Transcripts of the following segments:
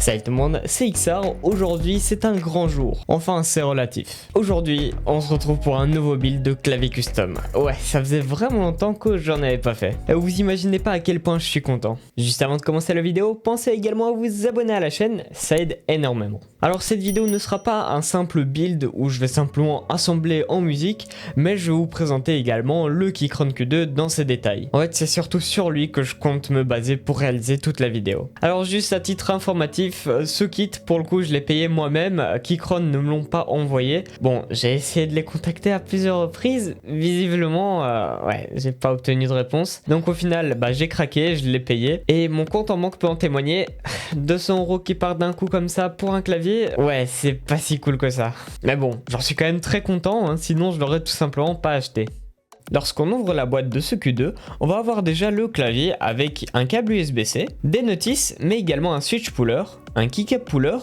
Salut tout le monde, c'est XR. Aujourd'hui c'est un grand jour. Enfin c'est relatif. Aujourd'hui on se retrouve pour un nouveau build de clavier custom. Ouais, ça faisait vraiment longtemps que j'en avais pas fait. Et vous imaginez pas à quel point je suis content. Juste avant de commencer la vidéo, pensez également à vous abonner à la chaîne, ça aide énormément. Alors cette vidéo ne sera pas un simple build où je vais simplement assembler en musique, mais je vais vous présenter également le Keychron Q2 dans ses détails. En fait c'est surtout sur lui que je compte me baser pour réaliser toute la vidéo. Alors juste à titre informatif, ce kit pour le coup je l'ai payé moi-même, Keychron ne me l'ont pas envoyé. Bon, j'ai essayé de les contacter à plusieurs reprises, visiblement ouais, j'ai pas obtenu de réponse. Donc au final j'ai craqué, je l'ai payé et mon compte en banque peut en témoigner. 200 € qui partent d'un coup comme ça pour un clavier, ouais c'est pas si cool que ça. Mais bon, j'en suis quand même très content, hein, sinon je l'aurais tout simplement pas acheté. Lorsqu'on ouvre la boîte de ce Q2, on va avoir déjà le clavier avec un câble USB-C, des notices, mais également un switch puller, un keycap puller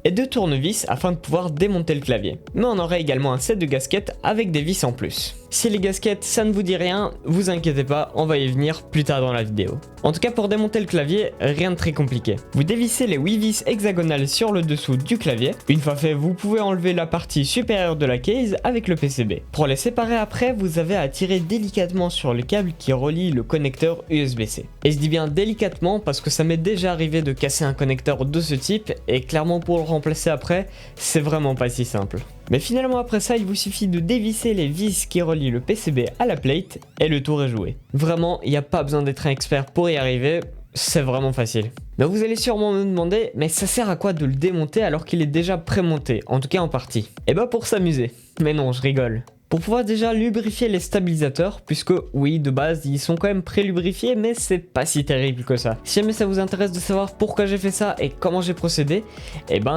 et 2 tournevis afin de pouvoir démonter le clavier. Mais on aura également un set de gasquettes avec des vis en plus. Si les gasquettes ça ne vous dit rien, vous inquiétez pas, on va y venir plus tard dans la vidéo. En tout cas pour démonter le clavier, rien de très compliqué. Vous dévissez les 8 vis hexagonales sur le dessous du clavier. Une fois fait, vous pouvez enlever la partie supérieure de la case avec le PCB. Pour les séparer après, vous avez à tirer délicatement sur le câble qui relie le connecteur USB-C. Et je dis bien délicatement parce que ça m'est déjà arrivé de casser un connecteur de ce type et clairement pour le remplacer après, c'est vraiment pas si simple. Mais finalement après ça, il vous suffit de dévisser les vis qui relient le PCB à la plate et le tour est joué. Vraiment, il n'y a pas besoin d'être un expert pour y arriver, c'est vraiment facile. Mais vous allez sûrement me demander, mais ça sert à quoi de le démonter alors qu'il est déjà prémonté, en tout cas en partie? Et pour s'amuser. Mais non, je rigole. Pour pouvoir déjà lubrifier les stabilisateurs, puisque oui de base ils sont quand même pré-lubrifiés mais c'est pas si terrible que ça. Si jamais ça vous intéresse de savoir pourquoi j'ai fait ça et comment j'ai procédé,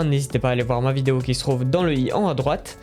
n'hésitez pas à aller voir ma vidéo qui se trouve dans le i en haut à droite.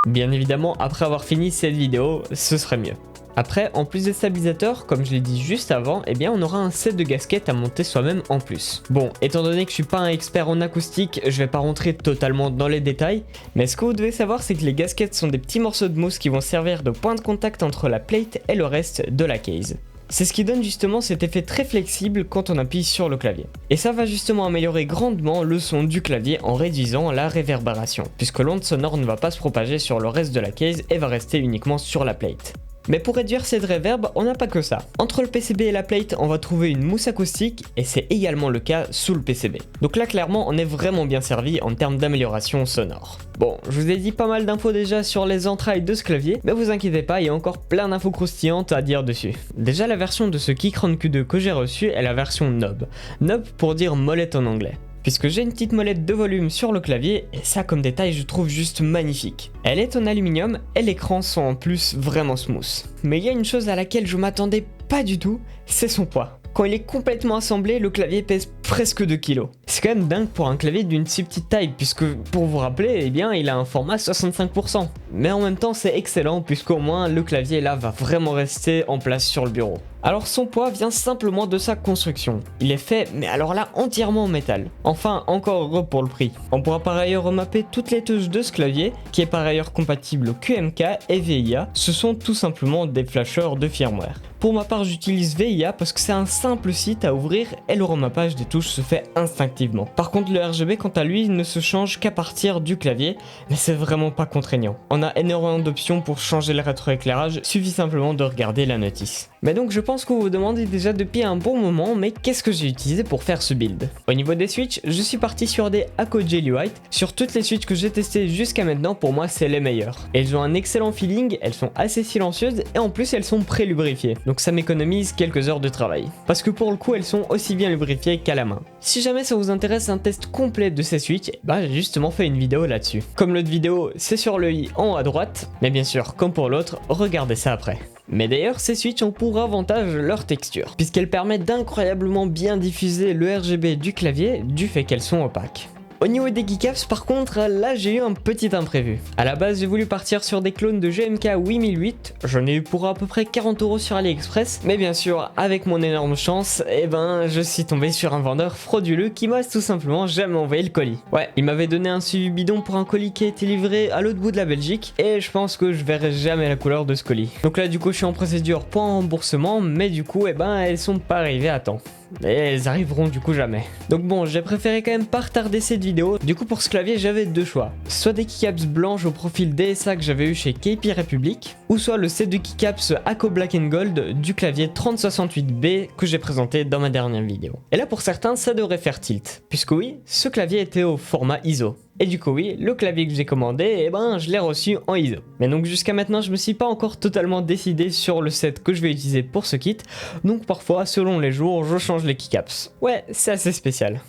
Bien évidemment après avoir fini cette vidéo, ce serait mieux. Après, en plus des stabilisateurs, comme je l'ai dit juste avant, on aura un set de gasquettes à monter soi-même en plus. Bon, étant donné que je suis pas un expert en acoustique, je vais pas rentrer totalement dans les détails, mais ce que vous devez savoir c'est que les gasquettes sont des petits morceaux de mousse qui vont servir de point de contact entre la plate et le reste de la case. C'est ce qui donne justement cet effet très flexible quand on appuie sur le clavier. Et ça va justement améliorer grandement le son du clavier en réduisant la réverbération, puisque l'onde sonore ne va pas se propager sur le reste de la case et va rester uniquement sur la plate. Mais pour réduire cette reverb, on n'a pas que ça. Entre le PCB et la plate, on va trouver une mousse acoustique et c'est également le cas sous le PCB. Donc là clairement on est vraiment bien servi en termes d'amélioration sonore. Bon, je vous ai dit pas mal d'infos déjà sur les entrailles de ce clavier, mais vous inquiétez pas, il y a encore plein d'infos croustillantes à dire dessus. Déjà la version de ce Keychron Q2 que j'ai reçu est la version knob. Knob pour dire molette en anglais. Puisque j'ai une petite molette de volume sur le clavier et ça comme détail je trouve juste magnifique. Elle est en aluminium et l'écran sont en plus vraiment smooth. Mais il y a une chose à laquelle je m'attendais pas du tout, c'est son poids. Quand il est complètement assemblé, le clavier pèse presque 2 kg. C'est quand même dingue pour un clavier d'une si petite taille, puisque pour vous rappeler, il a un format 65%. Mais en même temps, c'est excellent, puisqu'au moins le clavier là va vraiment rester en place sur le bureau. Alors son poids vient simplement de sa construction. Il est fait, mais alors là, entièrement en métal. Enfin, encore heureux pour le prix. On pourra par ailleurs remapper toutes les touches de ce clavier, qui est par ailleurs compatible au QMK et VIA. Ce sont tout simplement des flashers de firmware. Pour ma part, j'utilise VIA parce que c'est un simple site à ouvrir et le remappage des touches se fait instinctivement. Par contre, le RGB quant à lui ne se change qu'à partir du clavier, mais c'est vraiment pas contraignant. On a énormément d'options pour changer le rétroéclairage, suffit simplement de regarder la notice. Mais donc je pense que vous vous demandez déjà depuis un bon moment, mais qu'est-ce que j'ai utilisé pour faire ce build? Au niveau des switches, je suis parti sur des ACO Jelly White. Sur toutes les switches que j'ai testées jusqu'à maintenant, pour moi c'est les meilleures. Elles ont un excellent feeling, elles sont assez silencieuses et en plus elles sont pré-lubrifiées. Donc ça m'économise quelques heures de travail. Parce que pour le coup elles sont aussi bien lubrifiées qu'à la main. Si jamais ça vous intéresse un test complet de ces switches, j'ai justement fait une vidéo là-dessus. Comme l'autre vidéo, c'est sur le i en haut à droite, mais bien sûr, comme pour l'autre, regardez ça après. Mais d'ailleurs, ces switches ont pour avantage leur texture, puisqu'elles permettent d'incroyablement bien diffuser le RGB du clavier du fait qu'elles sont opaques. Au niveau des keycaps par contre, là j'ai eu un petit imprévu. À la base j'ai voulu partir sur des clones de GMK 8008, j'en ai eu pour à peu près 40 € sur AliExpress, mais bien sûr avec mon énorme chance, je suis tombé sur un vendeur frauduleux qui m'a tout simplement jamais envoyé le colis. Ouais, il m'avait donné un suivi bidon pour un colis qui a été livré à l'autre bout de la Belgique, et je pense que je verrai jamais la couleur de ce colis. Donc là du coup je suis en procédure pour un remboursement, mais du coup elles sont pas arrivées à temps. Et elles arriveront du coup jamais. Donc bon, j'ai préféré quand même pas retarder cette vidéo. Du coup pour ce clavier j'avais deux choix. Soit des keycaps blanches au profil DSA que j'avais eu chez KP Republic, ou soit le set de keycaps Akko Black Gold du clavier 3068B que j'ai présenté dans ma dernière vidéo. Et là pour certains ça devrait faire tilt, puisque oui, ce clavier était au format ISO. Et du coup oui, le clavier que j'ai commandé, eh ben je l'ai reçu en ISO. Mais donc jusqu'à maintenant je me suis pas encore totalement décidé sur le set que je vais utiliser pour ce kit, donc parfois selon les jours je change les keycaps. Ouais, c'est assez spécial.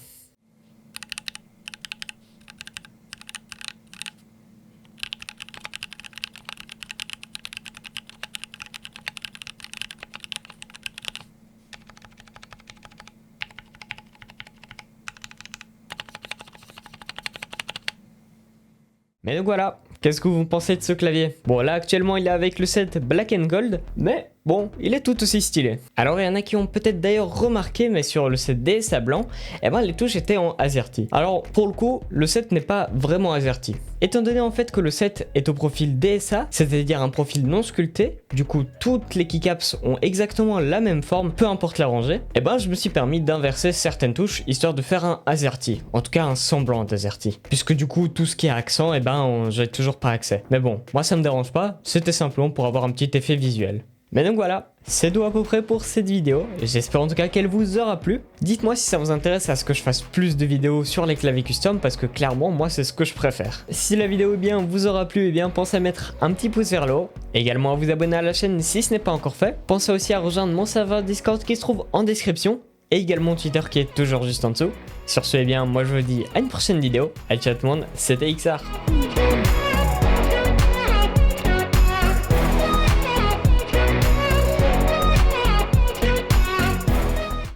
Mais donc voilà, qu'est-ce que vous pensez de ce clavier? Bon là actuellement il est avec le set Black Gold, mais bon, il est tout aussi stylé. Alors il y en a qui ont peut-être d'ailleurs remarqué, mais sur le set DSA blanc, eh ben les touches étaient en AZERTY. Alors pour le coup, le set n'est pas vraiment AZERTY. Étant donné en fait que le set est au profil DSA, c'est-à-dire un profil non sculpté, du coup toutes les keycaps ont exactement la même forme, peu importe la rangée, eh ben je me suis permis d'inverser certaines touches histoire de faire un AZERTY, en tout cas un semblant d'AZERTY. Puisque du coup tout ce qui est accent, eh ben j'ai toujours pas accès. Mais bon, moi ça me dérange pas, c'était simplement pour avoir un petit effet visuel. Mais donc voilà, c'est tout à peu près pour cette vidéo, j'espère en tout cas qu'elle vous aura plu. Dites-moi si ça vous intéresse à ce que je fasse plus de vidéos sur les claviers custom, parce que clairement moi c'est ce que je préfère. Si la vidéo vous aura plu, pensez à mettre un petit pouce vers le haut, également à vous abonner à la chaîne si ce n'est pas encore fait. Pensez aussi à rejoindre mon serveur Discord qui se trouve en description, et également Twitter qui est toujours juste en dessous. Sur ce moi je vous dis à une prochaine vidéo, ciao tout le monde, c'était XR.